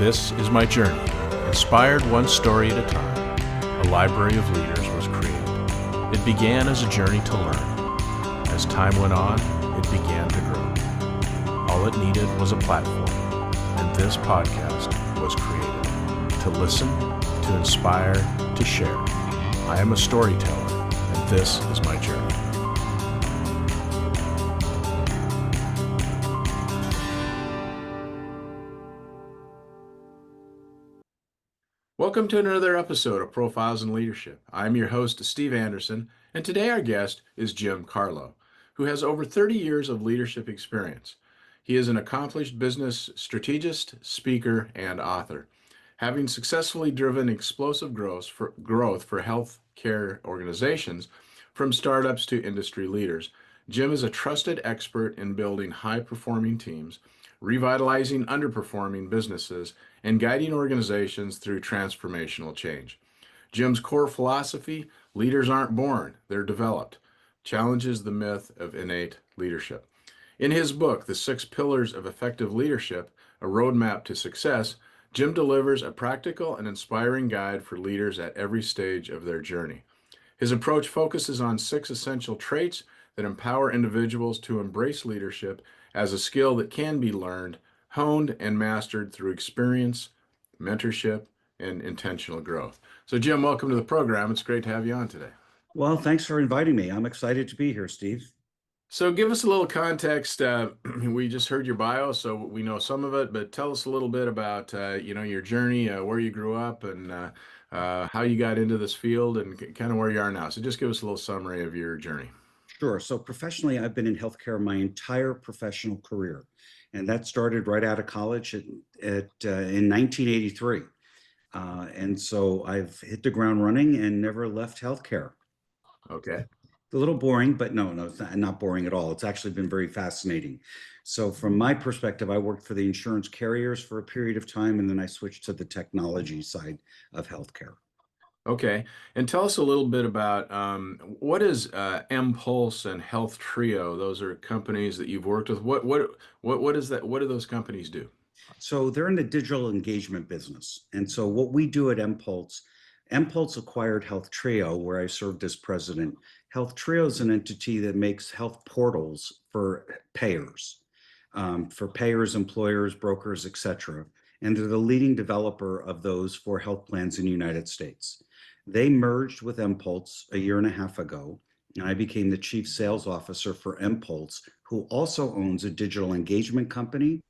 This is my journey. Inspired one story at a time, a library of leaders was created. It began as a journey to learn. As time went on, it began to grow. All it needed was a platform, and this podcast was created to listen, to inspire, to share. I am a storyteller, and this is my journey. Welcome to another episode of Profiles in Leadership. I'm your host, Steve Anderson, and today our guest is Jim Carlough, who has over 30 years of leadership experience. He is an accomplished business strategist, speaker, and author, having successfully driven explosive growth for healthcare organizations, from startups to industry leaders. Jim is a trusted expert in building high-performing teams, revitalizing underperforming businesses, and guiding organizations through transformational change. Jim's core philosophy, leaders aren't born, they're developed, challenges the myth of innate leadership. In his book, The 6 Pillars of Effective Leadership, A Roadmap to Success, Jim delivers a practical and inspiring guide for leaders at every stage of their journey. His approach focuses on 6 essential traits that empower individuals to embrace leadership as a skill that can be learned, honed, and mastered through experience, mentorship, and intentional growth. So, Jim, welcome to the program. It's great to have you on today. Well, thanks for inviting me. I'm excited to be here, Steve. So give us a little context. We just heard your bio, so we know some of it, but tell us a little bit about, your journey, where you grew up, and how you got into this field, and kind of where you are now. So just give us a little summary of your journey. Sure. So professionally, I've been in healthcare my entire professional career, and that started right out of college in 1983. And so I've hit the ground running and never left healthcare. Okay. A little boring, but no, it's not boring at all. It's actually been very fascinating. So from my perspective, I worked for the insurance carriers for a period of time, and then I switched to the technology side of healthcare. Okay. And tell us a little bit about what is Impulse and Health Trio? Those are companies that you've worked with. What is that? What do those companies do? So they're in the digital engagement business. And so what we do at Impulse acquired Health Trio, where I served as president. Health Trio is an entity that makes health portals for payers, employers, brokers, etc. And they're the leading developer of those for health plans in the United States. They merged with Impulse a year and a half ago, and I became the chief sales officer for Impulse, who also owns a digital engagement company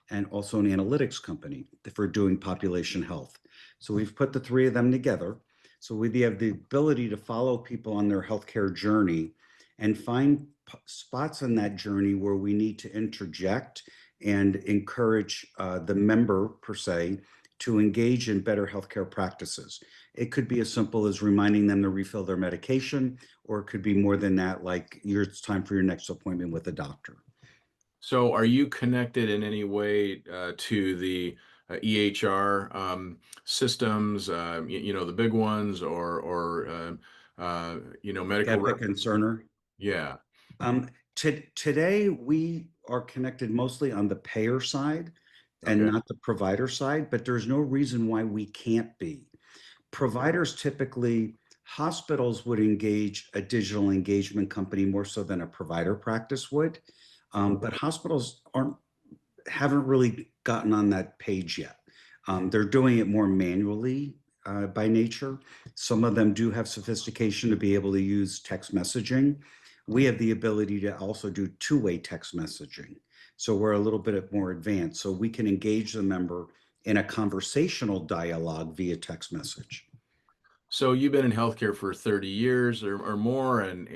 and also an analytics company for doing population health. So we've put the three of them together. So we have the ability to follow people on their healthcare journey and find spots on that journey where we need to interject and encourage the member, per se, to engage in better healthcare practices. It could be as simple as reminding them to refill their medication, or it could be more than that, like it's time for your next appointment with a doctor. So are you connected in any way to the EHR systems, the big ones, or medical Epic and Cerner. Yeah. Today, we are connected mostly on the payer side and Okay. not the provider side, but there's no reason why we can't be. Providers typically, hospitals would engage a digital engagement company more so than a provider practice would, but hospitals haven't really gotten on that page yet. They're doing it more manually by nature. Some of them do have sophistication to be able to use text messaging. We have the ability to also do two-way text messaging. So we're a little bit more advanced. So we can engage the member in a conversational dialogue via text message. So you've been in healthcare for 30 years or more, and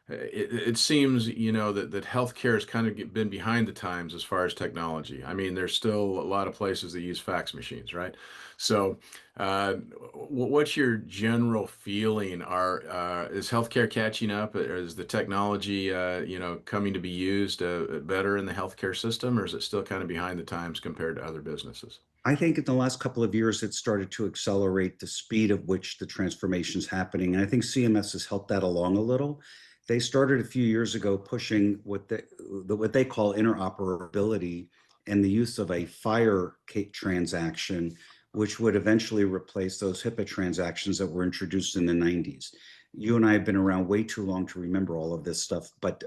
it seems that healthcare has kind of been behind the times as far as technology. I mean, there's still a lot of places that use fax machines, right? So, what's your general feeling? Is healthcare catching up? Or is the technology coming to be used better in the healthcare system, or is it still kind of behind the times compared to other businesses? I think in the last couple of years, it started to accelerate the speed at which the transformation is happening. And I think CMS has helped that along a little. They started a few years ago pushing what they call interoperability and the use of a fire transaction, which would eventually replace those HIPAA transactions that were introduced in the 90s. You and I have been around way too long to remember all of this stuff, but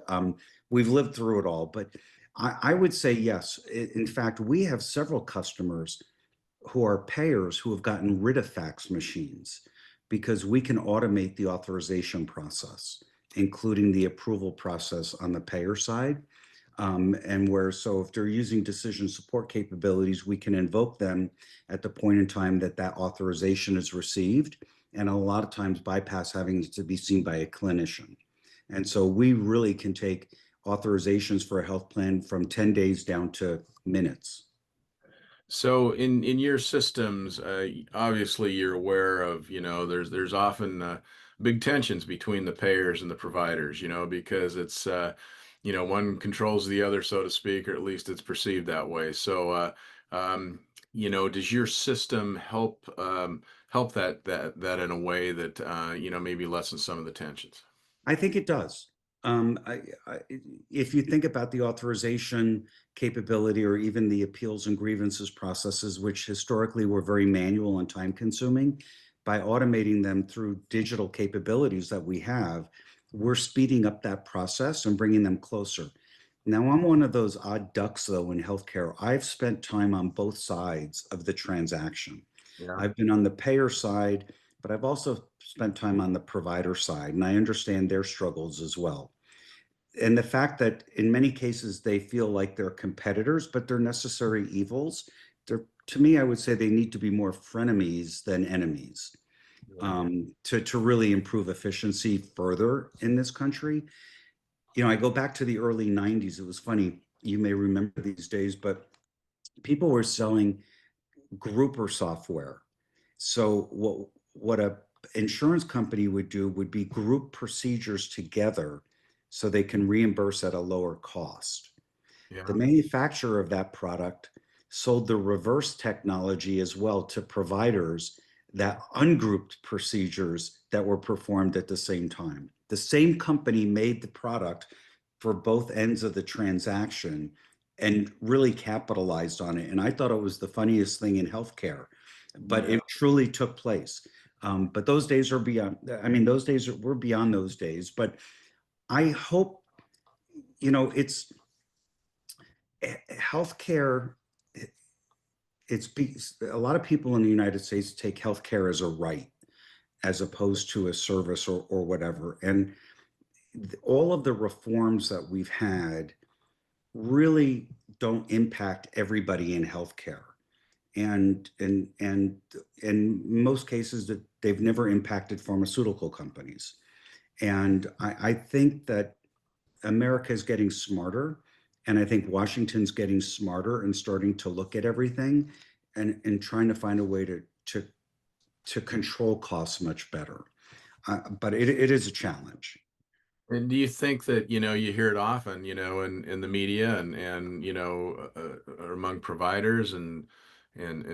we've lived through it all. But I would say yes. In fact, we have several customers who are payers who have gotten rid of fax machines because we can automate the authorization process, including the approval process on the payer side. And where, so if they're using decision support capabilities, we can invoke them at the point in time that that authorization is received, and a lot of times bypass having to be seen by a clinician. And so we really can take authorizations for a health plan from 10 days down to minutes. So in your systems, obviously you're aware of, there's often big tensions between the payers and the providers, because it's one controls the other, so to speak, or at least it's perceived that way. So does your system help that in a way that maybe lessens some of the tensions? I think it does. If you think about the authorization capability or even the appeals and grievances processes, which historically were very manual and time consuming, by automating them through digital capabilities that we have, we're speeding up that process and bringing them closer. Now, I'm one of those odd ducks, though, in healthcare. I've spent time on both sides of the transaction. Yeah. I've been on the payer side, but I've also spent time on the provider side, and I understand their struggles as well. And the fact that in many cases they feel like they're competitors, but they're necessary evils. To me, I would say they need to be more frenemies than enemies, Yeah. to really improve efficiency further in this country. I go back to the early 90s. It was funny. You may remember these days, but people were selling grouper software. So what a insurance company would do would be group procedures together so they can reimburse at a lower cost. The Yeah. manufacturer of that product sold the reverse technology as well to providers that ungrouped procedures that were performed at the same time. The same company made the product for both ends of the transaction and really capitalized on it. And I thought it was the funniest thing in healthcare, but Yeah. it truly took place. But those days are beyond, I mean, we're beyond those days. But I hope, it's healthcare. It's a lot of people in the United States take healthcare as a right as opposed to a service or whatever. And all of the reforms that we've had really don't impact everybody in healthcare. And in most cases that they've never impacted pharmaceutical companies. And I think that America is getting smarter. And I think Washington's getting smarter and starting to look at everything and trying to find a way to control costs much better. But it is a challenge. And do you think that, you hear it often, in the media and or among providers and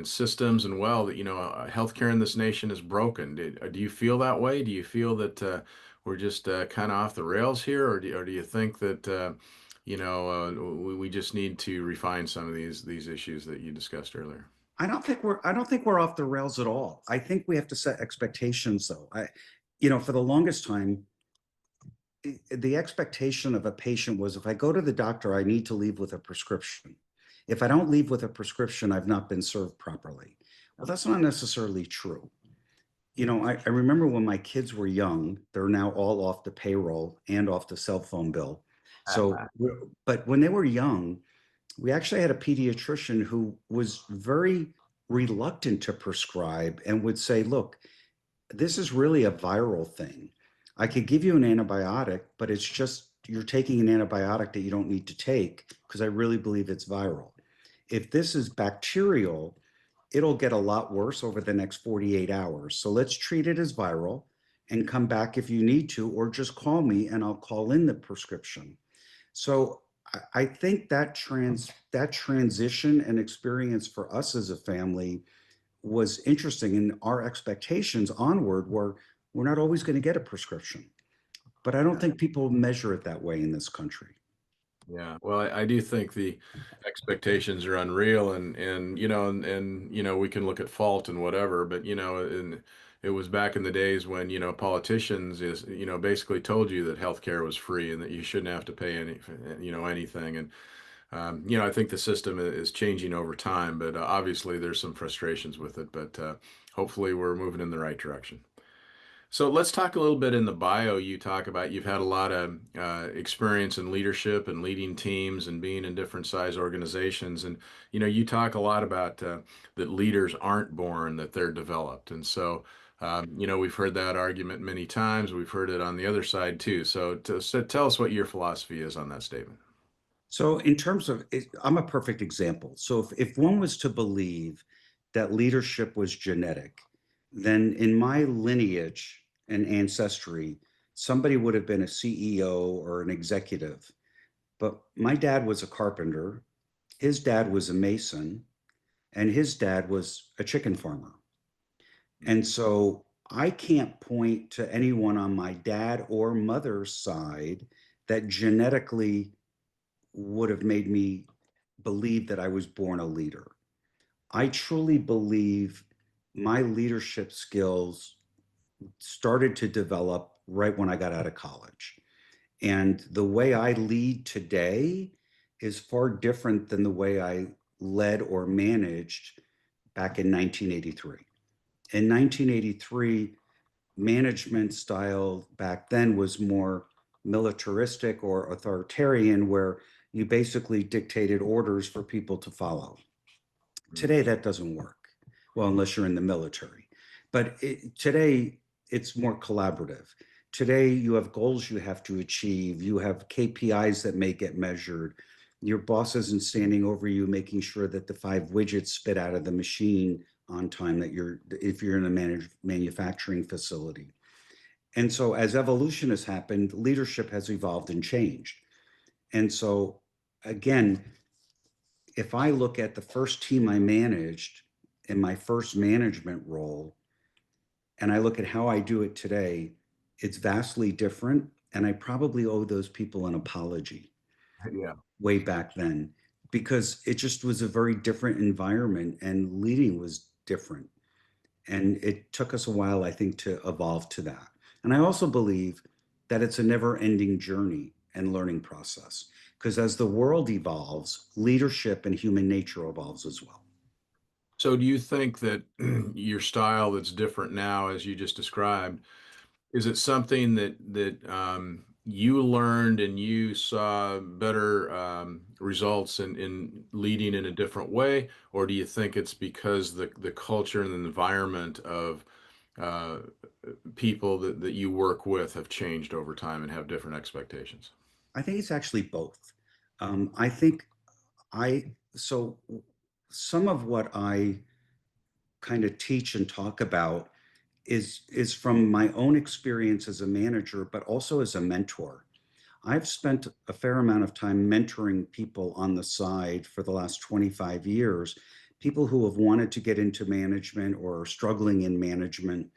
systems and well that, healthcare in this nation is broken. Do you feel that way? Do you feel that we're just kind of off the rails here, or do you think that we just need to refine some of these issues that you discussed earlier? I don't think we're off the rails at all. I think we have to set expectations though. For the longest time, the expectation of a patient was if I go to the doctor, I need to leave with a prescription. If I don't leave with a prescription, I've not been served properly. Well, that's not necessarily true. I remember when my kids were young, they're now all off the payroll and off the cell phone bill. So, but when they were young, we actually had a pediatrician who was very reluctant to prescribe and would say, look, this is really a viral thing. I could give you an antibiotic, but it's just you're taking an antibiotic that you don't need to take because I really believe it's viral. If this is bacterial, it'll get a lot worse over the next 48 hours. So let's treat it as viral and come back if you need to, or just call me and I'll call in the prescription. So I think that transition and experience for us as a family was interesting. And our expectations onward were we're not always going to get a prescription. But I don't think people measure it that way in this country. Yeah. Well, I do think the expectations are unreal, and we can look at fault and whatever, but and it was back in the days when politicians basically told you that healthcare was free and that you shouldn't have to pay anything, and I think the system is changing over time, but obviously there's some frustrations with it, but hopefully we're moving in the right direction. So let's talk a little bit in the bio. You talk about you've had a lot of experience in leadership and leading teams and being in different size organizations. And, you talk a lot about that leaders aren't born, that they're developed. And so, we've heard that argument many times. We've heard it on the other side too. So tell us what your philosophy is on that statement. So, in terms of, I'm a perfect example. So, if one was to believe that leadership was genetic, then in my lineage and ancestry, somebody would have been a CEO or an executive. But my dad was a carpenter, his dad was a mason, and his dad was a chicken farmer. And so I can't point to anyone on my dad or mother's side that genetically would have made me believe that I was born a leader. I truly believe my leadership skills started to develop right when I got out of college. And the way I lead today is far different than the way I led or managed back in 1983. In 1983, management style back then was more militaristic or authoritarian, where you basically dictated orders for people to follow. Mhm. Today, that doesn't work. Well, unless you're in the military. But today, it's more collaborative. Today, you have goals you have to achieve. You have KPIs that may get measured. Your boss isn't standing over you, making sure that the 5 widgets spit out of the machine on time that if you're in a manufacturing facility. And so, as evolution has happened, leadership has evolved and changed. And so, again, if I look at the first team I managed in my first management role, and I look at how I do it today, it's vastly different. And I probably owe those people an apology Yeah. way back then, because it just was a very different environment and leading was different. And it took us a while, I think, to evolve to that. And I also believe that it's a never ending journey and learning process, because as the world evolves, leadership and human nature evolves as well. So do you think that your style that's different now, as you just described, is it something that you learned and you saw better results in leading in a different way, or do you think it's because the culture and the environment of uh, people that you work with have changed over time and have different expectations? I think it's actually both. I think so some of what I kind of teach and talk about is from my own experience as a manager, but also as a mentor. I've spent a fair amount of time mentoring people on the side for the last 25 years, people who have wanted to get into management or are struggling in management.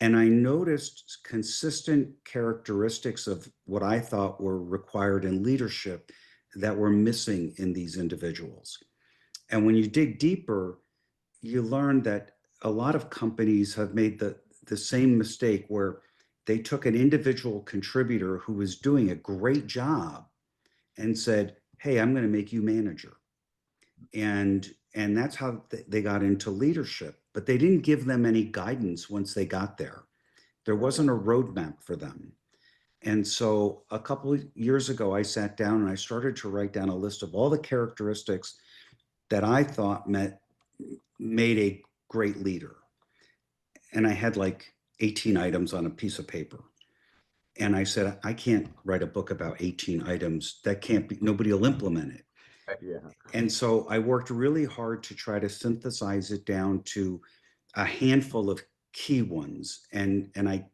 And I noticed consistent characteristics of what I thought were required in leadership that were missing in these individuals. And when you dig deeper, you learn that a lot of companies have made the same mistake where they took an individual contributor who was doing a great job and said, "Hey, I'm going to make you manager." And that's how they got into leadership, but they didn't give them any guidance once they got there. There wasn't a roadmap for them. And so a couple of years ago, I sat down and I started to write down a list of all the characteristics that I thought made a great leader. And I had like 18 items on a piece of paper. And I said, I can't write a book about 18 items. That can't be, nobody will implement it. Yeah. And so I worked really hard to try to synthesize it down to a handful of key ones. And I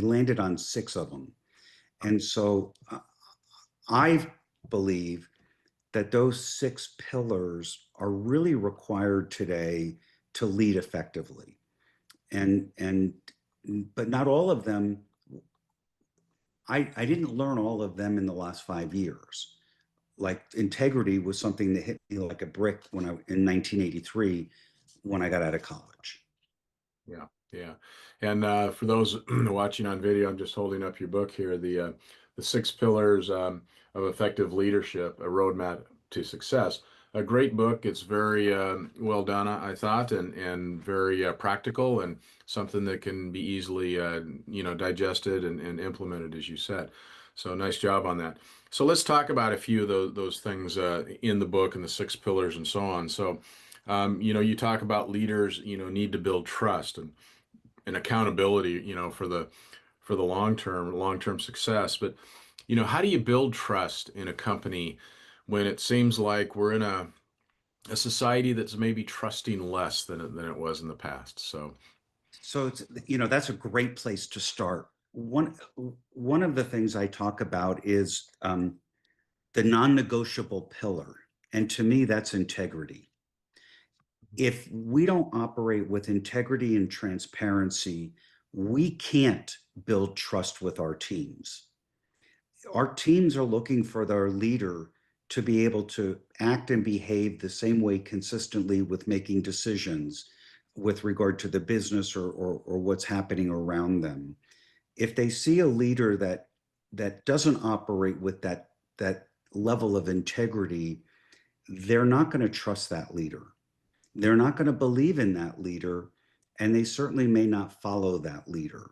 landed on 6 of them. And so I believe that those 6 pillars are really required today to lead effectively. And but not all of them. I didn't learn all of them in the last 5 years. like integrity was something that hit me like a brick when I in 1983 when I got out of college. Yeah, yeah. And for those watching on video, I'm just holding up your book here, the Six Pillars of Effective Leadership: A Roadmap to Success. A great book. It's very well done, I thought, and very practical, and something that can be easily digested and implemented, as you said. So nice job on that. So let's talk about a few of those things in the book and the six pillars and so on. So you talk about leaders, need to build trust and accountability, for the long term success. But, how do you build trust in a company when it seems like we're in a society that's maybe trusting less than it was in the past? So, So it's, that's a great place to start. One of the things I talk about is the non-negotiable pillar, and to me, that's integrity. If we don't operate with integrity and transparency, we can't build trust with our teams. Our teams are looking for their leader to be able to act and behave the same way consistently with making decisions with regard to the business or what's happening around them. If they see a leader that doesn't operate with that level of integrity, they're not going to trust that leader. They're not going to believe in that leader, and they certainly may not follow that leader.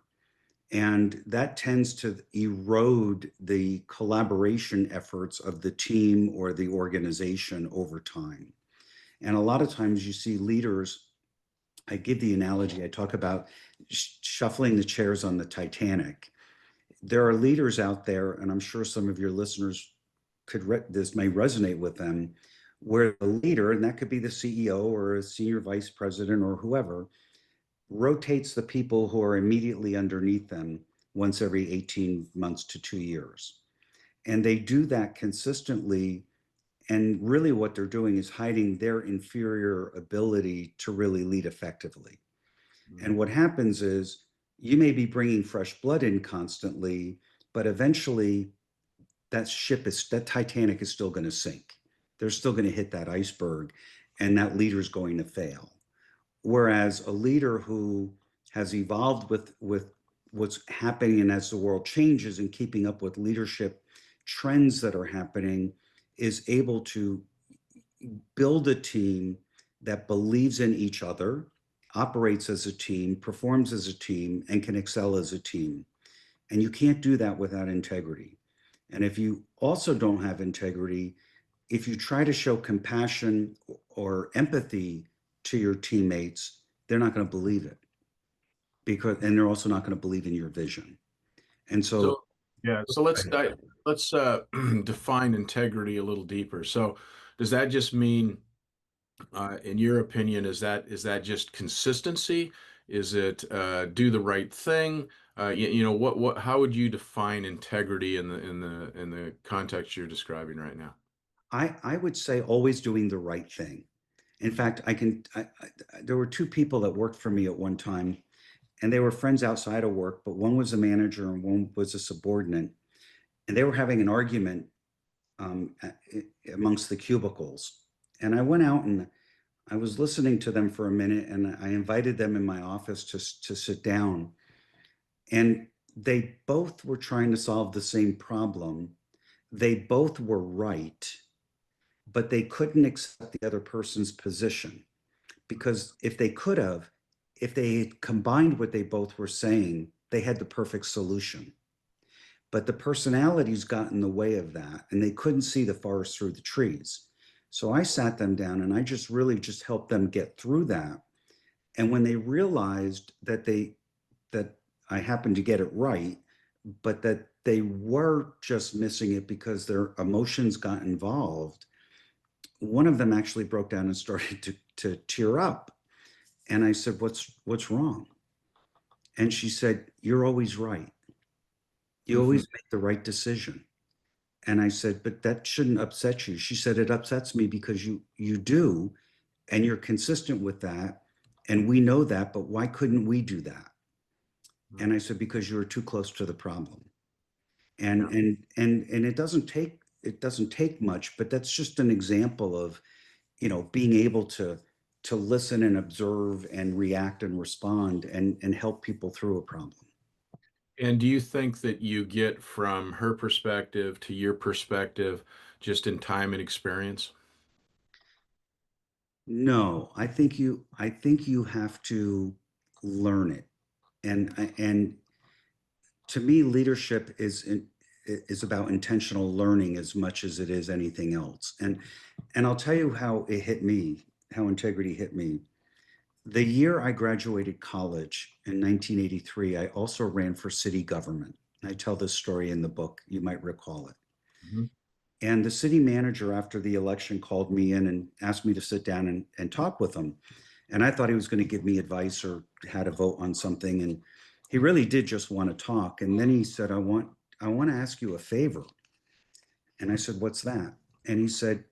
And that tends to erode the collaboration efforts of the team or the organization over time. And a lot of times you see leaders, I give the analogy, I talk about shuffling the chairs on the Titanic. There are leaders out there, and I'm sure some of your listeners this may resonate with them, where the leader, and that could be the CEO or a senior vice president or whoever, rotates the people who are immediately underneath them once every 18 months to 2 years. And they do that consistently. And really, what they're doing is hiding their inferior ability to really lead effectively. And what happens is you may be bringing fresh blood in constantly, but eventually that Titanic is still going to sink. They're still going to hit that iceberg, and that leader is going to fail. Whereas a leader who has evolved with what's happening and as the world changes and keeping up with leadership trends that are happening is able to build a team that believes in each other, operates as a team, performs as a team, and can excel as a team. And you can't do that without integrity. And if you also don't have integrity, if you try to show compassion or empathy to your teammates, they're not going to believe it and they're also not going to believe in your vision. And so, so yeah. So let's define integrity a little deeper. So, does that just mean, in your opinion, is that just consistency? Is it do the right thing? What how would you define integrity in the context you're describing right now? I would say always doing the right thing. In fact, there were two people that worked for me at one time, and they were friends outside of work, but one was a manager and one was a subordinate. And they were having an argument um, amongst the cubicles. And I went out and I was listening to them for a minute, and I invited them in my office to sit down. And they both were trying to solve the same problem. They both were right, but they couldn't accept the other person's position because if they had combined what they both were saying, they had the perfect solution. But the personalities got in the way of that, and they couldn't see the forest through the trees. So I sat them down and I just really just helped them get through that. And when they realized that I happened to get it right, but that they were just missing it because their emotions got involved, one of them actually broke down and started to tear up. And I said, what's wrong? And she said, you're always right. You Hmm. always make the right decision. And I said, but that shouldn't upset you. She said, it upsets me because you do, and you're consistent with that. And we know that, but why couldn't we do that? And I said, because you were too close to the problem. Yeah. And it doesn't take it doesn't take much, but that's just an example of, being able to listen and observe and react and respond and help people through a problem. And do you think that you get from her perspective to your perspective just in time and experience? No, I think you have to learn it. And to me, leadership is about intentional learning as much as it is anything else. And I'll tell you how it hit me, how integrity hit me. The year I graduated college in 1983, I also ran for city government. I tell this story in the book. You might recall it. Mhm. And the city manager, after the election, called me in and asked me to sit down and talk with him. And I thought he was going to give me advice or how to vote on something. And he really did just want to talk. And then he said, I want to ask you a favor. And I said, what's that? And he said,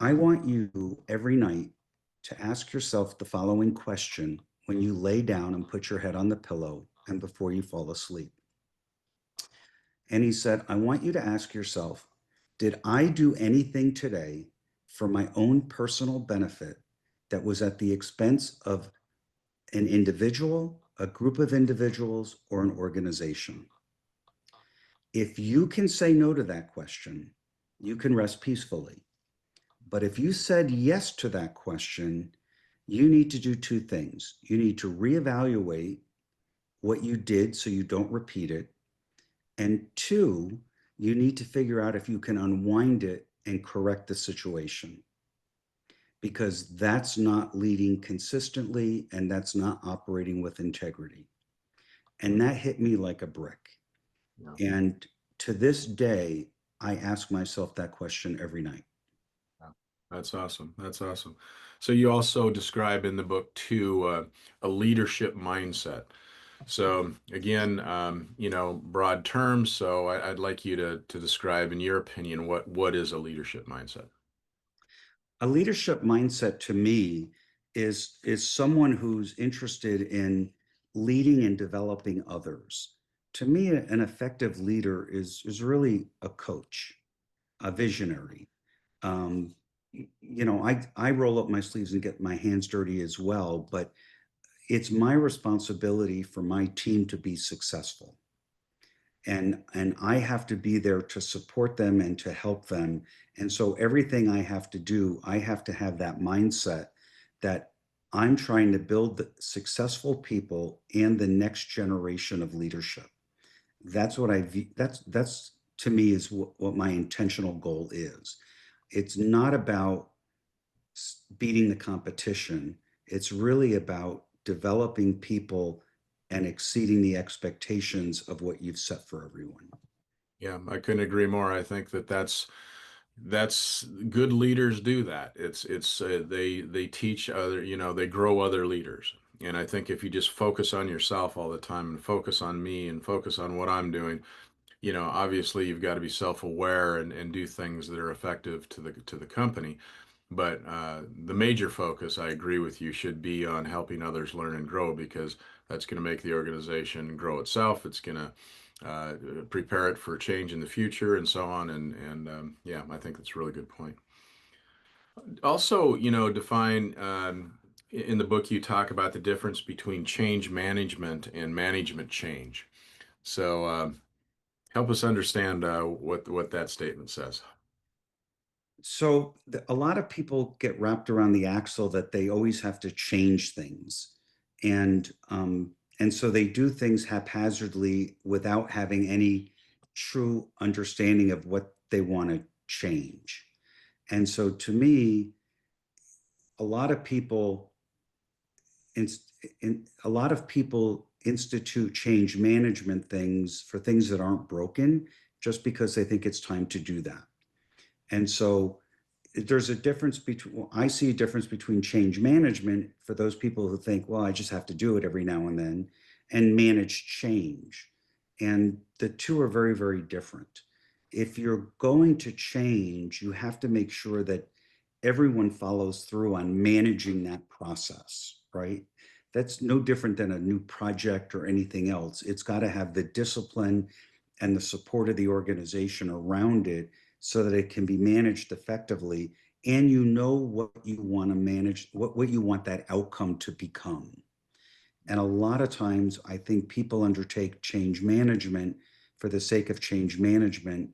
I want you every night to ask yourself the following question when you lay down and put your head on the pillow and before you fall asleep. And he said, I want you to ask yourself, did I do anything today for my own personal benefit that was at the expense of an individual, a group of individuals, or an organization? If you can say no to that question, you can rest peacefully. But if you said yes to that question, you need to do two things. You need to reevaluate what you did so you don't repeat it. And two, you need to figure out if you can unwind it and correct the situation, because that's not leading consistently and that's not operating with integrity. And that hit me like a brick. Yeah. And to this day, I ask myself that question every night. Yeah. That's awesome. That's awesome. So you also describe in the book too a leadership mindset. So again, broad terms. So I'd like you to describe, in your opinion, what is a leadership mindset? A leadership mindset to me is someone who's interested in leading and developing others. To me, an effective leader is really a coach, a visionary. Um, I roll up my sleeves and get my hands dirty as well, but it's my responsibility for my team to be successful. And I have to be there to support them and to help them. And so everything I have to do, I have to have that mindset that I'm trying to build the successful people and the next generation of leadership. That's what I view, that's to me is what my intentional goal is. It's not about beating the competition. It's really about developing people and exceeding the expectations of what you've set for everyone. Yeah, I couldn't agree more. I think that's good leaders do that. It's they teach other, they grow other leaders. And I think if you just focus on yourself all the time and focus on me and focus on what I'm doing, obviously you've got to be self-aware and do things that are effective to the company. But the major focus, I agree with you, should be on helping others learn and grow, because that's going to make the organization grow itself. It's going to prepare it for change in the future and so on. And yeah, I think that's a really good point. Also, define in the book you talk about the difference between change management and management change. So help us understand what that statement says. So a lot of people get wrapped around the axle that they always have to change things, and so they do things haphazardly without having any true understanding of what they want to change. And so to me, a lot of people in, a lot of people institute change management things for things that aren't broken just because they think it's time to do that. And so there's a difference between, well, I see a difference between change management for those people who think, well, I just have to do it every now and then, and manage change. And the two are very, very different. If you're going to change, you have to make sure that everyone follows through on managing that process, right? That's no different than a new project or anything else. It's got to have the discipline and the support of the organization around it so that it can be managed effectively, and you know what you want to manage, what you want that outcome to become. And a lot of times, I think people undertake change management for the sake of change management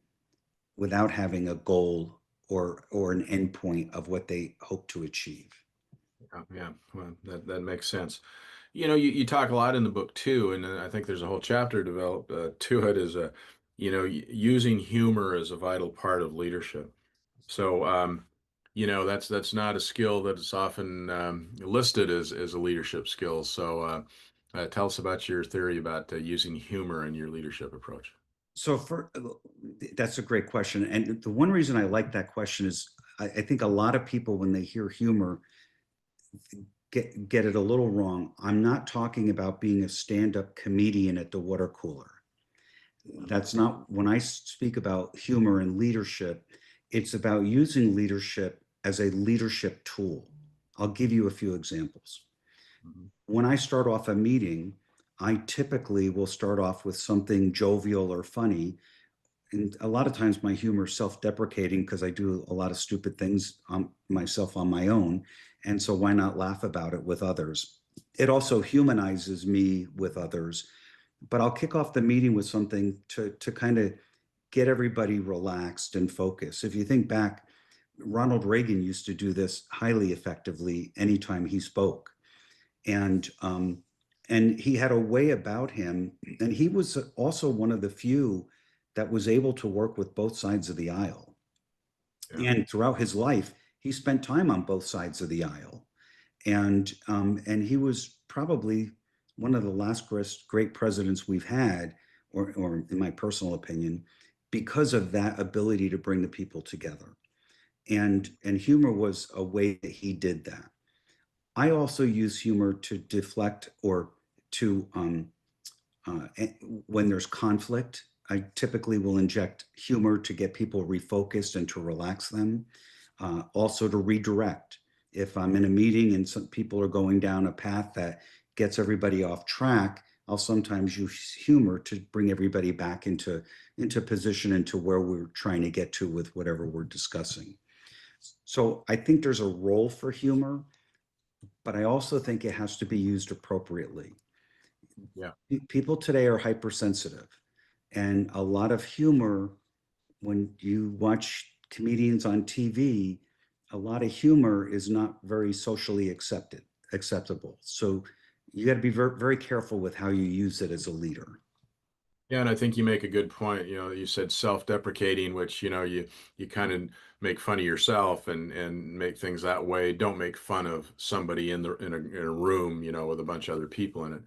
without having a goal or an endpoint of what they hope to achieve. Yeah, well, that makes sense. You talk a lot in the book too, and I think there's a whole chapter developed to it is using humor as a vital part of leadership. So, that's not a skill that is often listed as a leadership skill. So, tell us about your theory about using humor in your leadership approach. So for That's a great question, and the one reason I like that question is I think a lot of people when they hear humor get it a little wrong. I'm not talking about being a stand-up comedian at the water cooler. That's not when I speak about humor and leadership. It's about using leadership as a leadership tool. I'll give you a few examples. Mhm. When I start off a meeting, I typically will start off with something jovial or funny. And a lot of times my humor is self-deprecating because I do a lot of stupid things myself on my own. And so why not laugh about it with others? It also humanizes me with others. But I'll kick off the meeting with something to kind of get everybody relaxed and focused. If you think back, Ronald Reagan used to do this highly effectively anytime he spoke. And and he had a way about him, and he was also one of the few that was able to work with both sides of the aisle. Yeah. And throughout his life, he spent time on both sides of the aisle, and he was probably one of the last great presidents we've had, or in my personal opinion, because of that ability to bring the people together. And humor was a way that he did that. I also use humor to deflect or to when there's conflict. I typically will inject humor to get people refocused and to relax them. Also to redirect. If I'm in a meeting and some people are going down a path that gets everybody off track, I'll sometimes use humor to bring everybody back into position, into where we're trying to get to with whatever we're discussing. So I think there's a role for humor, but I also think it has to be used appropriately. Yeah. People today are hypersensitive, and a lot of humor, when you watch comedians on TV, a lot of humor is not very socially acceptable. So you got to be very, very careful with how you use it as a leader. Yeah, and I think you make a good point. You said self-deprecating, which, you kind of make fun of yourself and make things that way. Don't make fun of somebody in a room, with a bunch of other people in it.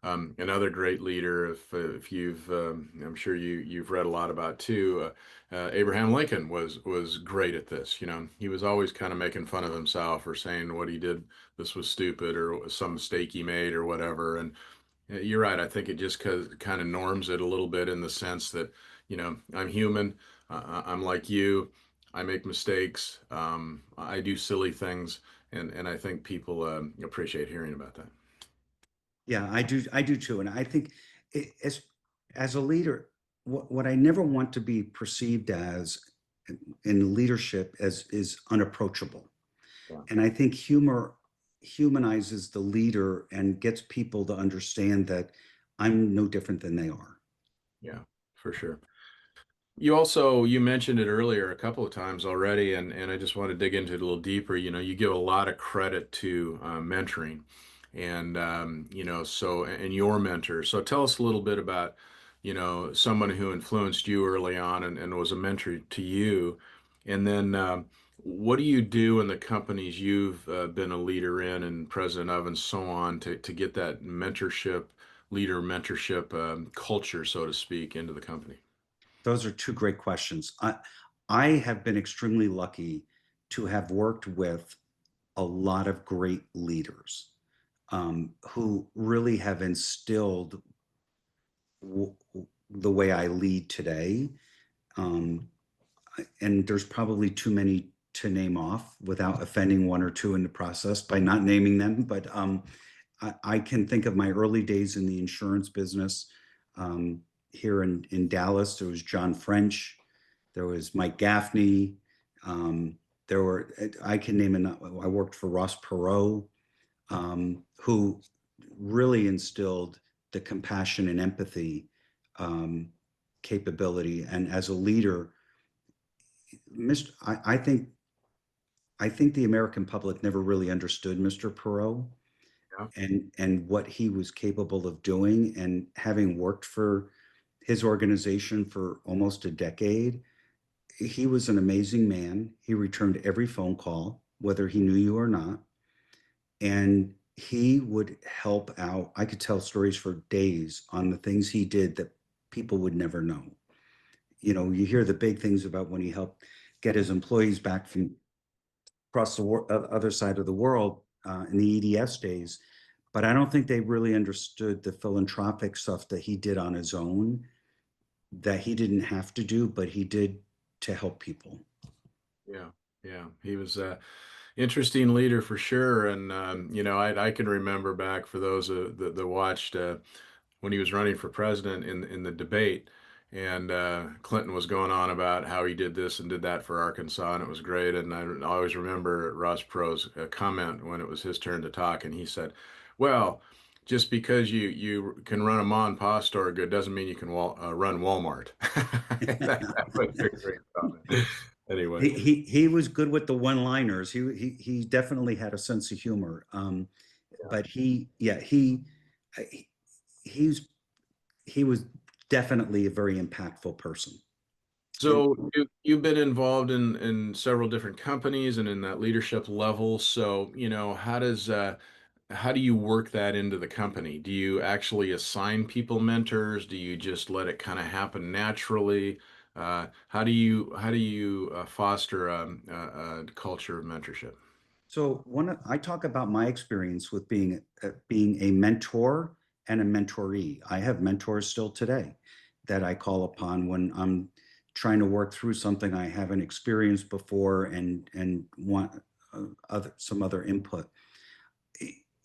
Another great leader, if I'm sure you've read a lot about too. Abraham Lincoln was great at this. He was always kind of making fun of himself or saying what he did, this was stupid, or some mistake he made or whatever. And you're right. I think it just kind of norms it a little bit in the sense that, I'm human. I'm like you. I make mistakes. I do silly things, and I think people appreciate hearing about that. Yeah, I do too. And I think as a leader, what I never want to be perceived as in leadership as is unapproachable. Yeah, And I think humor humanizes the leader and gets people to understand that I'm no different than they are. yeah, for sure. You mentioned it earlier a couple of times already, and I just want to dig into it a little deeper. You give a lot of credit to mentoring, and and your mentor. So tell us a little bit about, someone who influenced you early on and was a mentor to you, and then what do you do in the companies you've been a leader in and president of, and so on, to get that leader mentorship culture, so to speak, into the company? Those are two great questions. I have been extremely lucky to have worked with a lot of great leaders who really have instilled w- the way I lead today. Um, and there's probably too many to name off without offending one or two in the process by not naming them. But I can think of my early days in the insurance business. Here in Dallas, there was John French. There was Mike Gaffney. Um, there were, I can name enough. I worked for Ross Perot, who really instilled the compassion and empathy um, capability. And as a leader, Mr. I think the American public never really understood Mr. Perot Yeah. and what he was capable of doing. And having worked for his organization for almost a decade, he was an amazing man. He returned every phone call, whether he knew you or not. And he would help out. I could tell stories for days on the things he did that people would never know. You know, you hear the big things about when he helped get his employees back from across the other side of the world in the EDS days. But I don't think they really understood the philanthropic stuff that he did on his own, that he didn't have to do, but he did to help people. Yeah. Yeah. He was interesting leader for sure. And, I can remember back for those that watched when he was running for president in the debate. And Clinton was going on about how he did this and did that for Arkansas, and it was great. And I always remember Ross Perot's comment when it was his turn to talk, and he said, "Well, just because you can run a ma and pa store good doesn't mean you can run Walmart." That was a great comment. Anyway, He was good with the one-liners. He definitely had a sense of humor. yeah. But he he's he was definitely a very impactful person. And So you've been involved in several different companies and in that leadership level. So, how do you work that into the company? Do you actually assign people mentors? Do you just let it kind of happen naturally? How do you foster a culture of mentorship? so I talk about my experience with being a mentor and a mentoree. I have mentors still today that I call upon when I'm trying to work through something I haven't experienced before and want some other input.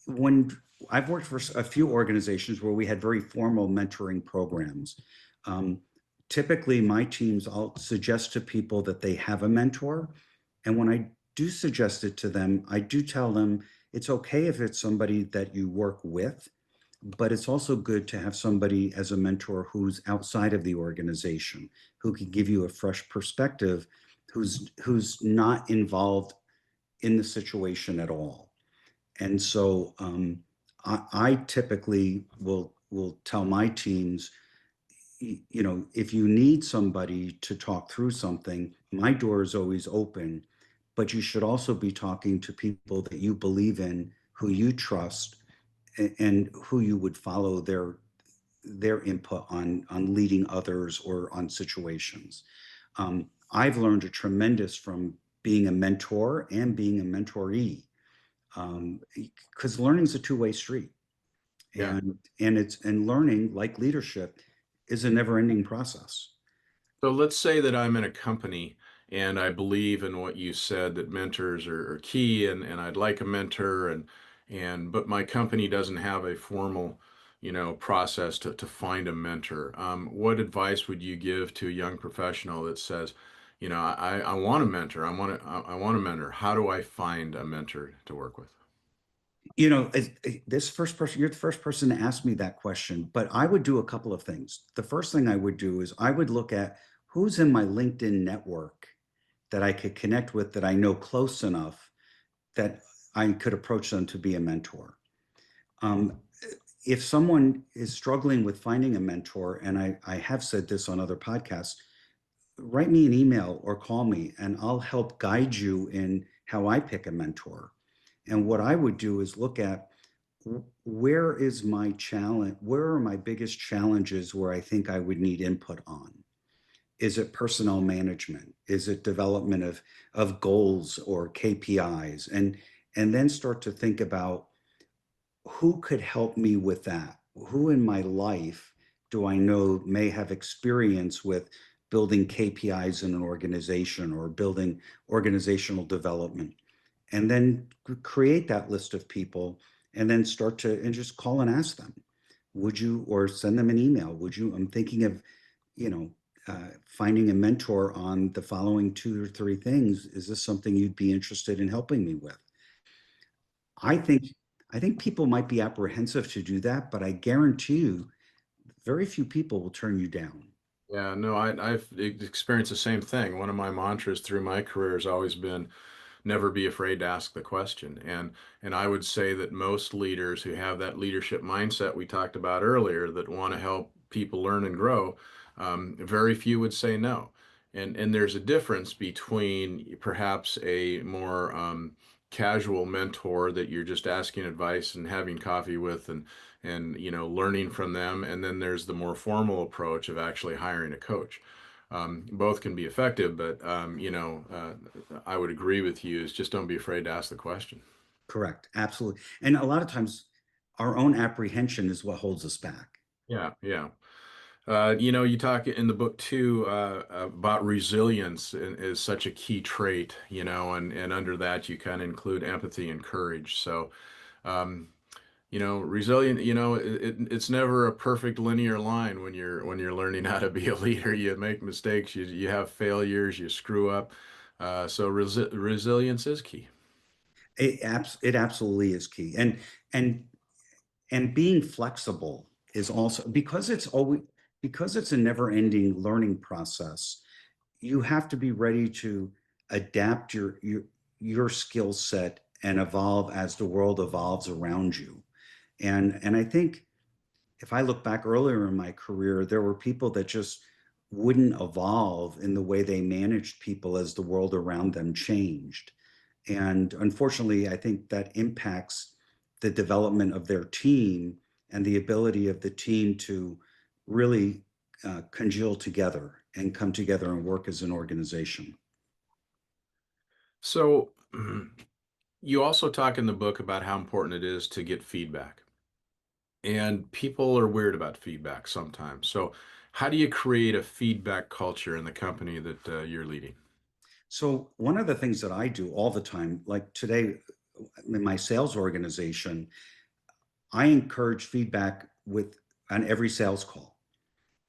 When I've worked for a few organizations where we had very formal mentoring programs, um, typically my teams, I'll suggest to people that they have a mentor. And when I do suggest it to them, I do tell them it's okay if it's somebody that you work with, but it's also good to have somebody as a mentor who's outside of the organization, who can give you a fresh perspective, who's not involved in the situation at all. And so I typically will tell my teams, you know, if you need somebody to talk through something, my door is always open, but you should also be talking to people that you believe in, who you trust, and who you would follow their input on leading others or on situations. I've learned a tremendous from being a mentor and being a mentoree, because learning is a two-way street, Yeah. and learning, like leadership, is a never-ending process. So let's say that I'm in a company and I believe in what you said that mentors are key and I'd like a mentor and but my company doesn't have a formal, process to find a mentor. What advice would you give to a young professional that says, I want a mentor. I want a mentor. How do I find a mentor to work with? You know, this first person, you're the first person to ask me that question, but I would do a couple of things. The first thing I would do is I would look at who's in my LinkedIn network that I could connect with, that I know close enough that I could approach them to be a mentor. Um, if someone is struggling with finding a mentor, and I have said this on other podcasts, write me an email or call me and I'll help guide you in how I pick a mentor. And what I would do is look at where is my challenge? Where are my biggest challenges where I think I would need input on? Is it personnel management? Is it development of goals or KPIs? And then start to think about who could help me with that? Who in my life do I know may have experience with building KPIs in an organization or building organizational development? And then create that list of people and then start to and just call and ask them, would you, or send them an email, would you, I'm thinking of, you know, finding a mentor on the following two or three things. Is this something you'd be interested in helping me with? I think I think people might be apprehensive to do that, but I guarantee you, very few people will turn you down. Yeah, no, I've experienced the same thing. One of my mantras through my career has always been never be afraid to ask the question. And I would say that most leaders who have that leadership mindset we talked about earlier that want to help people learn and grow, very few would say no. And there's a difference between perhaps a more casual mentor that you're just asking advice and having coffee with and learning from them, and then there's the more formal approach of actually hiring a coach. Both can be effective, but I would agree with you is just don't be afraid to ask the question. Correct, absolutely. And a lot of times, our own apprehension is what holds us back. Yeah, yeah. You talk in the book too about resilience is such a key trait, and under that you kind of include empathy and courage. So, um, resilient, it's never a perfect linear line when you're learning how to be a leader. You make mistakes, you have failures, you screw up. So resilience is key. It absolutely is key. And and being flexible is also because it's a never-ending learning process. You have to be ready to adapt your skill set and evolve as the world evolves around you. And I think if I look back earlier in my career, there were people that just wouldn't evolve in the way they managed people as the world around them changed. And unfortunately, I think that impacts the development of their team and the ability of the team to really congeal together and come together and work as an organization. So you also talk in the book about how important it is to get feedback. And people are weird about feedback sometimes. So how do you create a feedback culture in the company that you're leading? So, one of the things that I do all the time, like today in my sales organization, I encourage feedback with on every sales call.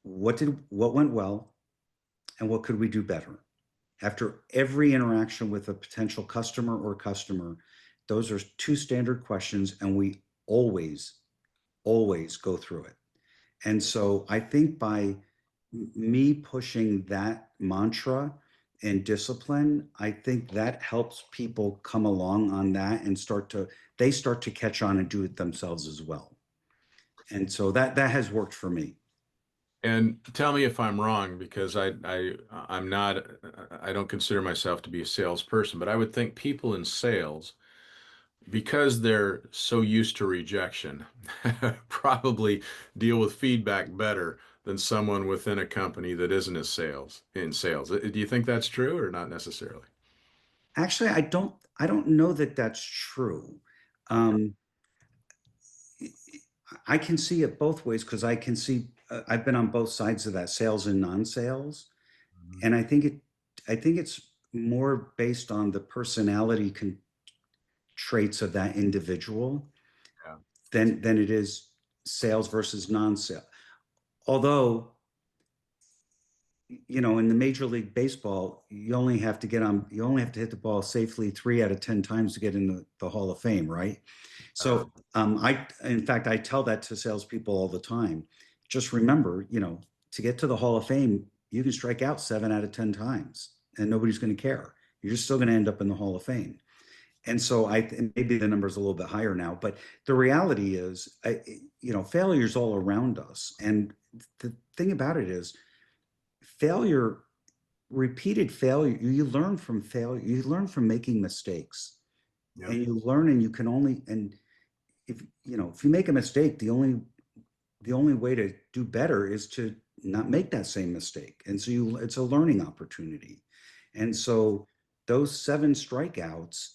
What went well and what could we do better? After every interaction with a potential customer or customer, those are two standard questions, and we always, always go through it. And so I think by me pushing that mantra and discipline, I think that helps people come along on that and they start to catch on and do it themselves as well. And so that has worked for me. And tell me if I'm wrong, because I'm not I don't consider myself to be a salesperson, but I would think people in sales, because they're so used to rejection, probably deal with feedback better than someone within a company that isn't as sales in sales. Do you think that's true or not necessarily? Actually, I don't know that that's true. Um, I can see it both ways because I can see I've been on both sides of that, sales and non-sales, Mhm. and I think it's more based on the personality traits of that individual Yeah. than it is sales versus non-sale. Although, in the Major League Baseball, you only have to hit the ball safely 3 out of 10 times to get in the Hall of Fame, right? Uh, So, in fact, I tell that to salespeople all the time. Just remember, to get to the Hall of Fame, you can strike out 7 out of 10 times, and nobody's going to care. You're just still going to end up in the Hall of Fame. And so and maybe the number's a little bit higher now, but the reality is, failure's all around us. And the thing about it is, failure, repeated failure, you learn from failure, you learn from making mistakes, yep. and you learn, and you can only, and if you make a mistake, the only way to do better is to not make that same mistake. And so it's a learning opportunity. And so those 7 strikeouts,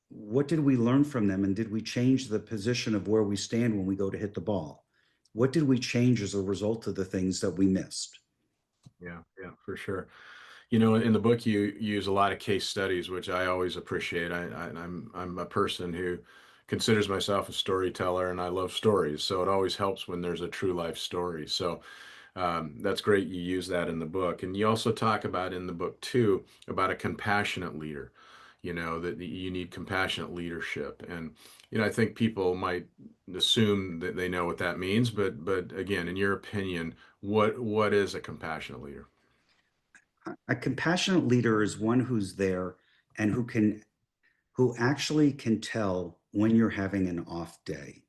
what did we learn from them? And did we change the position of where we stand when we go to hit the ball? What did we change as a result of the things that we missed? Yeah, yeah, for sure. In the book, you use a lot of case studies, which I always appreciate. I'm a person who considers myself a storyteller, and I love stories. So it always helps when there's a true life story. So That's great. You use that in the book, and you also talk about in the book too about a compassionate leader. That you need compassionate leadership, and I think people might assume that they know what that means, but again, in your opinion, what is a compassionate leader? A compassionate leader is one who's there and who actually can tell when you're having an off day.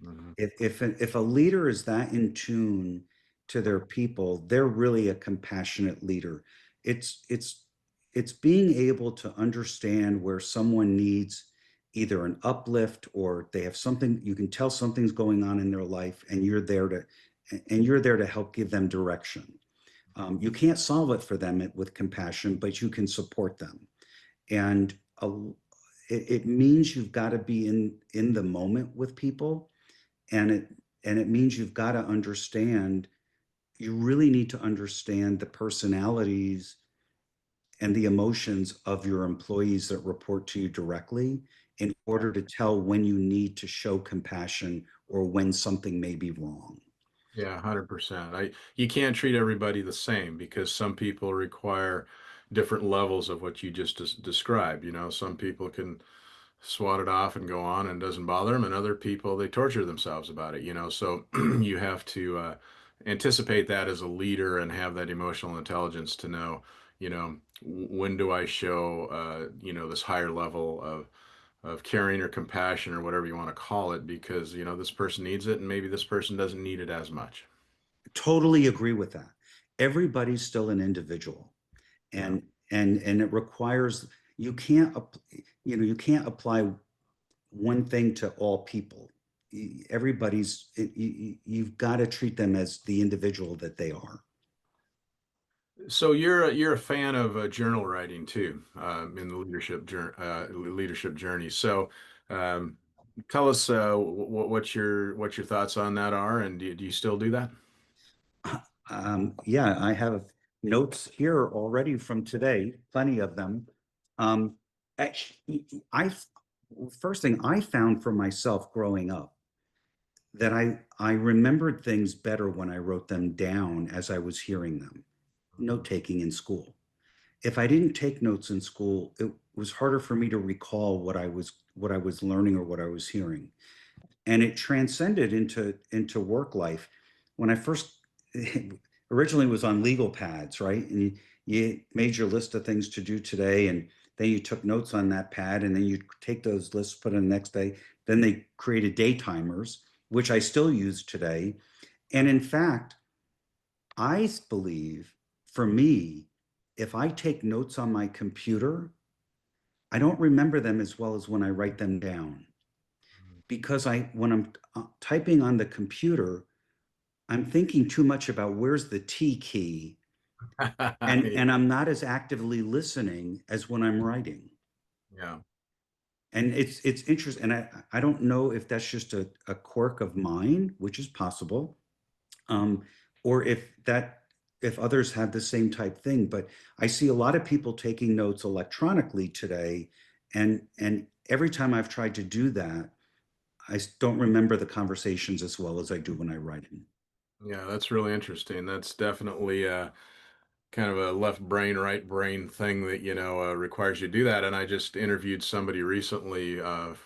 Hmm. If a leader is that in tune to their people, they're really a compassionate leader. It's it's being able to understand where someone needs either an uplift, or they have something, you can tell something's going on in their life, and you're there to help give them direction. You can't solve it for them with compassion, but you can support them. And it means you've got to be in the moment with people, and it means you've got to understand, you really need to understand the personalities and the emotions of your employees that report to you directly, in order to tell when you need to show compassion or when something may be wrong. Yeah, 100%. You can't treat everybody the same because some people require different levels of what you just described. Some people can swat it off and go on and it doesn't bother them, and other people they torture themselves about it. So you have to anticipate that as a leader and have that emotional intelligence to know, when do I show this higher level of caring or compassion or whatever you want to call it, because this person needs it and maybe this person doesn't need it as much. Totally agree with that. Everybody's still an individual, Yeah. and and it requires, you can't you can't apply one thing to all people. Everybody's, you've got to treat them as the individual that they are. So you're a fan of journal writing too, in the leadership journey. So um, tell us what your thoughts on that are, and do you still do that? Yeah, I have notes here already from today, plenty of them. Um, actually, first thing I found for myself growing up, that I remembered things better when I wrote them down as I was hearing them. Note taking in school. If I didn't take notes in school, it was harder for me to recall what I was learning or what I was hearing. And it transcended into work life. When I first originally was on legal pads, right? And you made your list of things to do today, and then you took notes on that pad, and then you take those lists, put in the next day. Then they created day timers, which I still use today. And in fact, I believe, for me, if I take notes on my computer, I don't remember them as well as when I write them down, because when I'm typing on the computer, I'm thinking too much about where's the T key, and I'm not as actively listening as when I'm writing. Yeah. And it's interesting, and I don't know if that's just a quirk of mine, which is possible, um, or if others have the same type thing. But I see a lot of people taking notes electronically today, and every time I've tried to do that, I don't remember the conversations as well as I do when I write them. Yeah, that's really interesting. That's definitely kind of a left brain, right brain thing that requires you to do that. And I just interviewed somebody recently that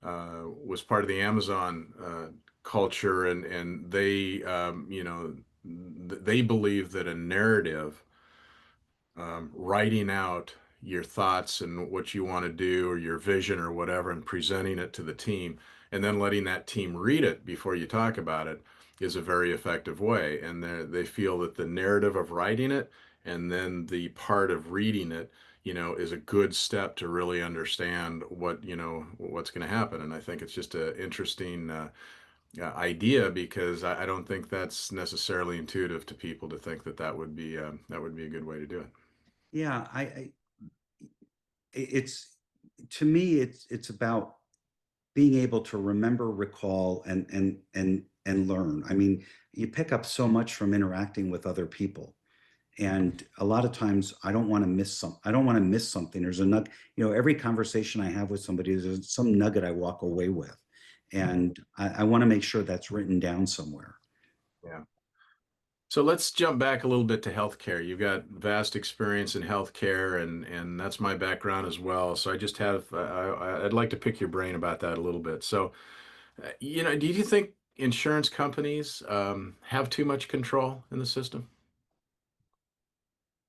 was part of the Amazon culture, and they they believe that a narrative, writing out your thoughts and what you want to do or your vision or whatever, and presenting it to the team, and then letting that team read it before you talk about it, is a very effective way. And they feel that the narrative of writing it and then the part of reading it, is a good step to really understand what's going to happen. And I think it's just an interesting idea, because I don't think that's necessarily intuitive to people to think that that would be a good way to do it. Yeah, it's, to me, it's about being able to remember, recall, and learn. I mean, you pick up so much from interacting with other people, and a lot of times I don't want to miss I don't want to miss something. There's a nug, every conversation I have with somebody, there's some nugget I walk away with, and I want to make sure that's written down somewhere. Yeah. So let's jump back a little bit to healthcare. You've got vast experience in healthcare, and that's my background as well. So I just have I'd like to pick your brain about that a little bit. So, do you think insurance companies have too much control in the system?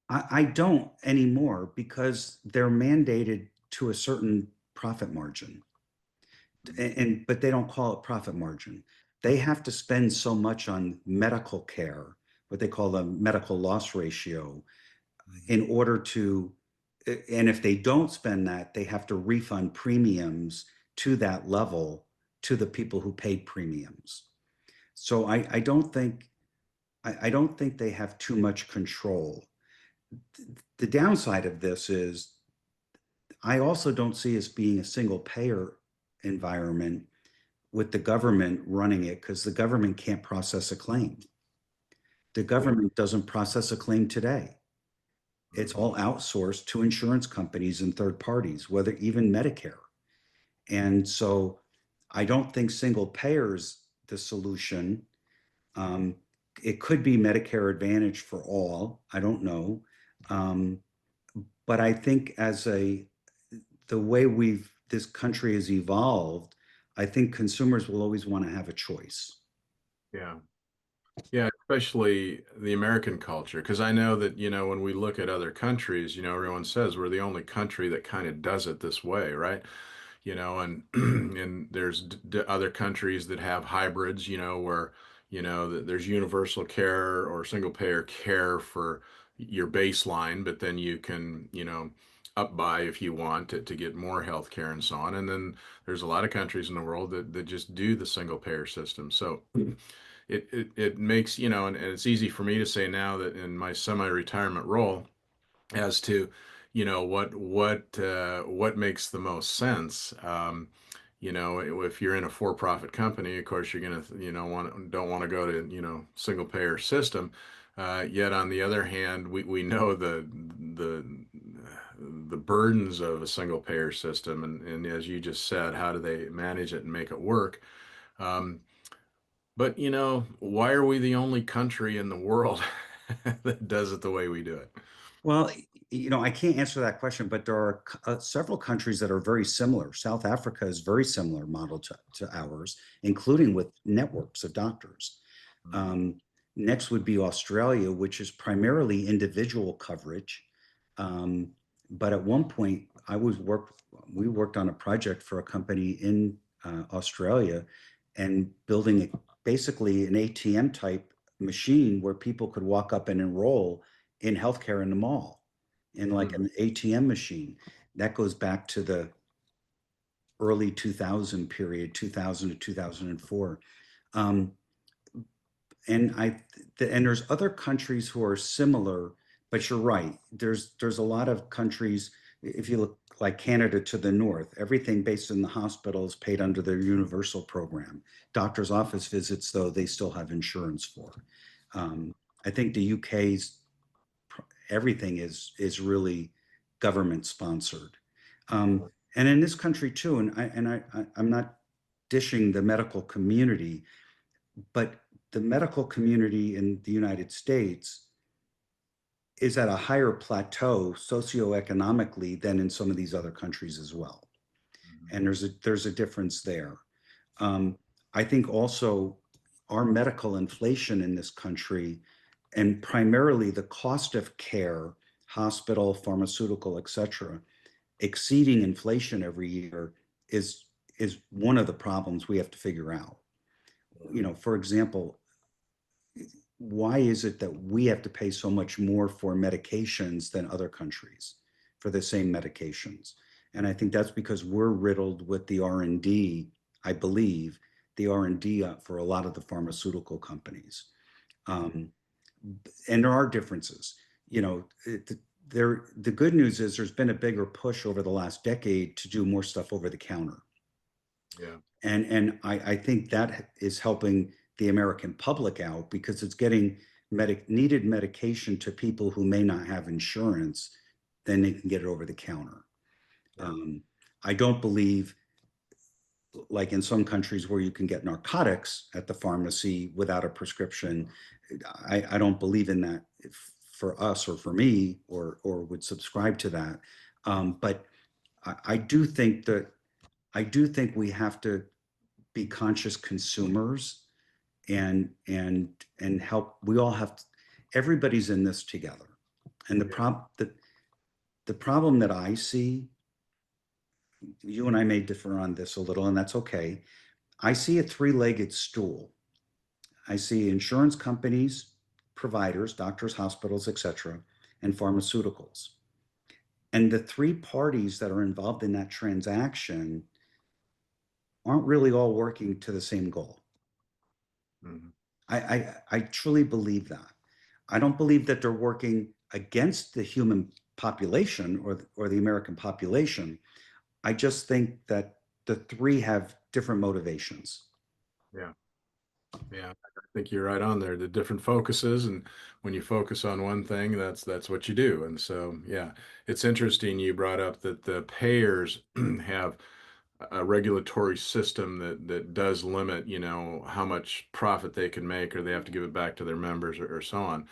I don't anymore because they're mandated to a certain profit margin. And but they don't call it profit margin. They have to spend so much on medical care, what they call the medical loss ratio, in order to, and if they don't spend that, they have to refund premiums to that level to the people who paid premiums. So I don't think they have too much control. The downside of this is I also don't see us being a single payer environment with the government running it because the government can't process a claim. The Yeah. government doesn't process a claim today. It's Mhm. all outsourced to insurance companies and third parties, whether even Medicare. And so I don't think single payer is the solution. Um, it could be Medicare Advantage for all. I don't know. Um, but I think the way this country has evolved, I think consumers will always want to have a choice. Yeah. Yeah, especially the American culture, because I know that, when we look at other countries, everyone says we're the only country that kind of does it this way, right? And and there's other countries that have hybrids, where, that there's universal care or single payer care for your baseline, but then you can, up buy if you want to get more health care and so on. And then there's a lot of countries in the world that just do the single payer system. So it makes, and it's easy for me to say now that in my semi-retirement role as to, what makes the most sense. If you're in a for-profit company, of course you're gonna, don't want to go to, single payer system. Yet on the other hand, we know the the burdens of a single payer system, and as you just said, how do they manage it and make it work? Um, but why are we the only country in the world that does it the way we do it? Well, I can't answer that question, but there are several countries that are very similar. South Africa is very similar model to ours, including with networks of doctors. Mhm. Um, Next would be Australia, which is primarily individual coverage. Um, but at one point, we worked on a project for a company in Australia and building basically an ATM type machine where people could walk up and enroll in healthcare in the mall in like Mm. an ATM machine. That goes back to the early 2000 period, 2000 to 2004. Um, and there's other countries who are similar, but you're right. There's a lot of countries, if you look like Canada to the north, everything based in the hospital is paid under their universal program. Doctor's office visits, though, they still have insurance for. I think the UK's everything is really government sponsored. And in this country too, I'm not dishing the medical community, but the medical community in the United States is at a higher plateau socioeconomically than in some of these other countries as well. Mhm. And there's a difference there. Um, I think also our medical inflation in this country, and primarily the cost of care, hospital, pharmaceutical, et cetera, exceeding inflation every year is is one of the problems we have to figure out. For example, why is it that we have to pay so much more for medications than other countries for the same medications? And I think that's because we're riddled with the R&D, I believe, the R&D for a lot of the pharmaceutical companies. Um, and there are differences. You know, the good news is there's been a bigger push over the last decade to do more stuff over the counter. Yeah. And I think that is helping the American public out because it's getting needed medication to people who may not have insurance, then they can get it over the counter. Yeah. Um, I don't believe like in some countries where you can get narcotics at the pharmacy without a prescription. I don't believe in that for us or for me, or would subscribe to that. But I do think that I do think we have to be conscious consumers and help. We all have to, everybody's in this together. And Yeah. the problem that I see, you and I may differ on this a little, and that's okay. I see a three-legged stool. I see insurance companies, providers, doctors, hospitals, etc., and pharmaceuticals. And the three parties that are involved in that transaction aren't really all working to the same goal. Mhm. I truly believe that. I don't believe that they're working against the human population or the American population. I just think that the three have different motivations. Yeah. Yeah, I think you're right on there. The different focuses, and when you focus on one thing, that's what you do. And so, yeah, it's interesting you brought up that the payers have a regulatory system that does limit, how much profit they can make, or they have to give it back to their members, or so on.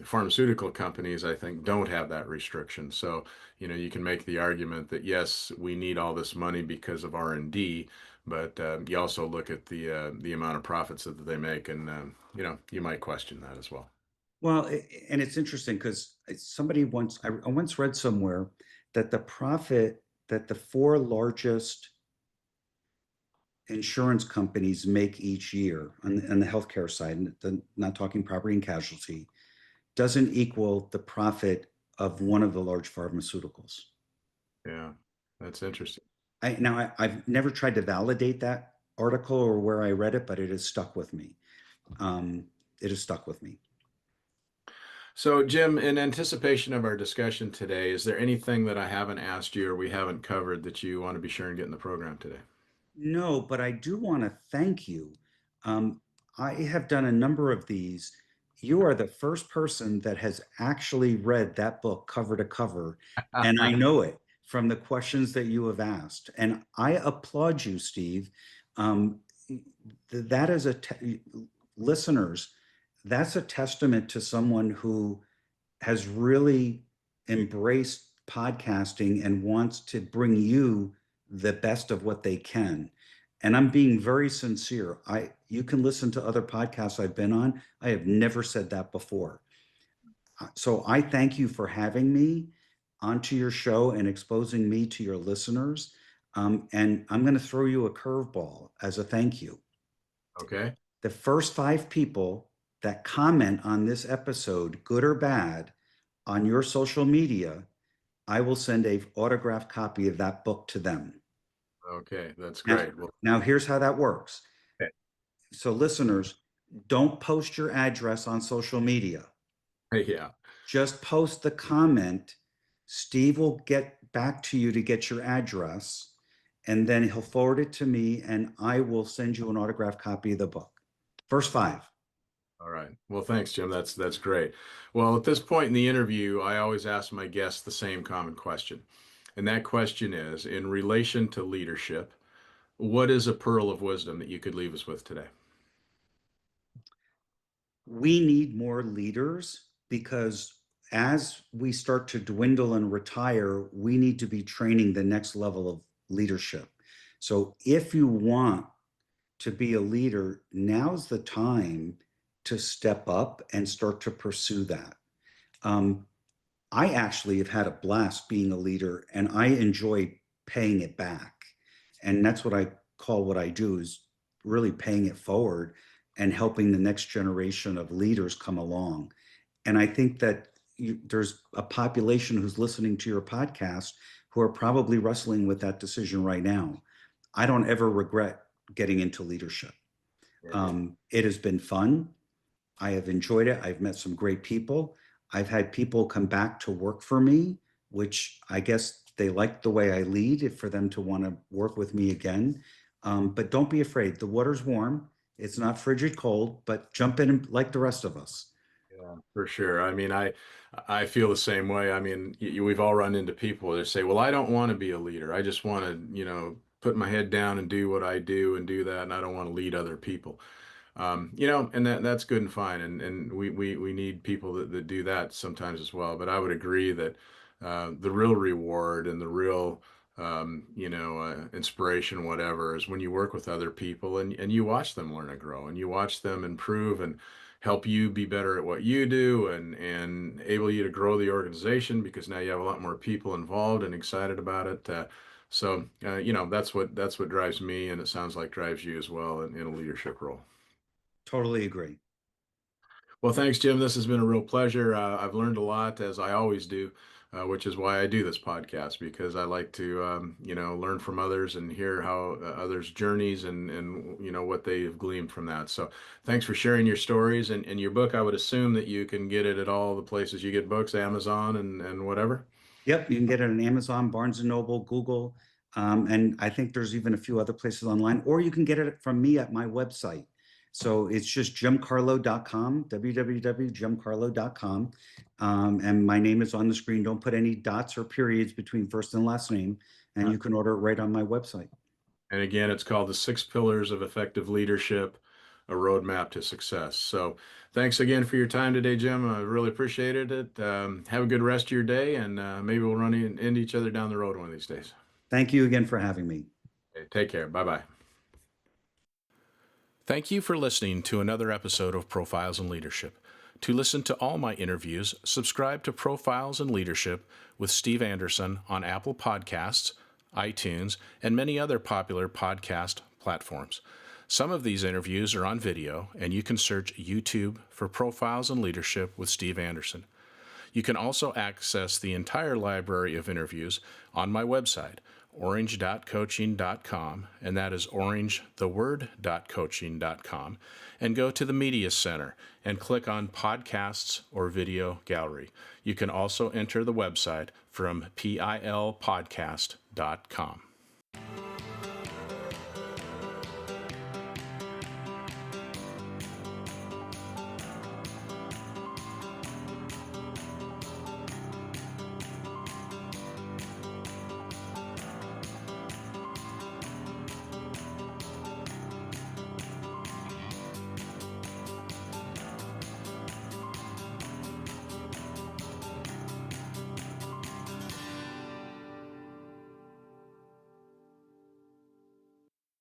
Pharmaceutical companies, I think, don't have that restriction. So, you can make the argument that yes, we need all this money because of R&D, but you also look at the amount of profits that they make, and you might question that as well. Well, and it's interesting because I once read somewhere that the profit that the four largest insurance companies make each year on the healthcare side, not talking property and casualty, doesn't equal the profit of one of the large pharmaceuticals. Yeah, that's interesting. I've never tried to validate that article or where I read it, but it has stuck with me. Um, it has stuck with me. So, Jim, in anticipation of our discussion today, is there anything that I haven't asked you or we haven't covered that you want to be sure and get in the program today? No, but I do want to thank you. Um, I have done a number of these. You are the first person that has actually read that book cover to cover, and I know it from the questions that you have asked. And I applaud you, Steve. Um, that is listeners, that's a testament to someone who has really embraced podcasting and wants to bring you the best of what they can. And I'm being very sincere. You can listen to other podcasts I've been on. I have never said that before. So I thank you for having me onto your show and exposing me to your listeners. And I'm going to throw you a curveball as a thank you. Okay. The first five people that comment on this episode, good or bad, on your social media, I will send a autographed copy of that book to them. Okay. That's Now, great. Well, now here's how that works. okay. So listeners, don't post your address on social media. Yeah. Just post the comment. Steve will get back to you to get your address, and then he'll forward it to me, and I will send you an autographed copy of the book. First five. All right. Well, thanks, Jim. That's great. Well, at this point in the interview, I always ask my guests the same common question. And that question is, in relation to leadership, what is a pearl of wisdom that you could leave us with today? We need more leaders because as we start to dwindle and retire, we need to be training the next level of leadership. So if you want to be a leader, now's the time to step up and start to pursue that. Um, I actually have had a blast being a leader and I enjoy paying it back. And that's what I call what I do is really paying it forward and helping the next generation of leaders come along. And I think that there's a population who's listening to your podcast who are probably wrestling with that decision right now. I don't ever regret getting into leadership. Mhm. It has been fun. I have enjoyed it. I've met some great people. I've had people come back to work for me, which I guess they like the way I lead for them to want to work with me again. But don't be afraid. The water's warm. It's not frigid cold, but jump in like the rest of us. Yeah, for sure. I mean, I feel the same way. I mean, we've all run into people that say, "Well, I don't want to be a leader. I just want to, put my head down and do what I do and do that, and I don't want to lead other people. And that's good and fine, and we need people that do that sometimes as well. But I would agree that the real reward and the real inspiration, whatever, is when you work with other people and you watch them learn and grow and you watch them improve and help you be better at what you do and able you to grow the organization because now you have a lot more people involved and excited about it. That's what drives me, and it sounds like drives you as well in a leadership role. Totally agree. Well, thanks, Jim. This has been a real pleasure. I've learned a lot, as I always do, which is why I do this podcast, because I like to, learn from others and hear how others' journeys and what they've gleaned from that. So thanks for sharing your stories and your book. I would assume that you can get it at all the places you get books, Amazon and whatever. Yep, you can get it on Amazon, Barnes and Noble, Google, and I think there's even a few other places online, or you can get it from me at my website. So it's just jimcarlough.com, www.jimcarlough.com. And my name is on the screen. Don't put any dots or periods between first and last name, and you can order it right on my website. And again, it's called The Six Pillars of Effective Leadership, a Roadmap to Success. So thanks again for your time today, Jim. I really appreciated it. Have a good rest of your day, and maybe we'll run into each other down the road one of these days. Thank you again for having me. Okay, take care. Bye bye. Thank you for listening to another episode of Profiles in Leadership. To listen to all my interviews, subscribe to Profiles in Leadership with Steve Anderson on Apple Podcasts, iTunes, and many other popular podcast platforms. Some of these interviews are on video, and you can search YouTube for Profiles in Leadership with Steve Anderson. You can also access the entire library of interviews on my website, orange.coaching.com, and that is orangetheword.coaching.com, and go to the Media Center and click on Podcasts or Video Gallery. You can also enter the website from pilpodcast.com.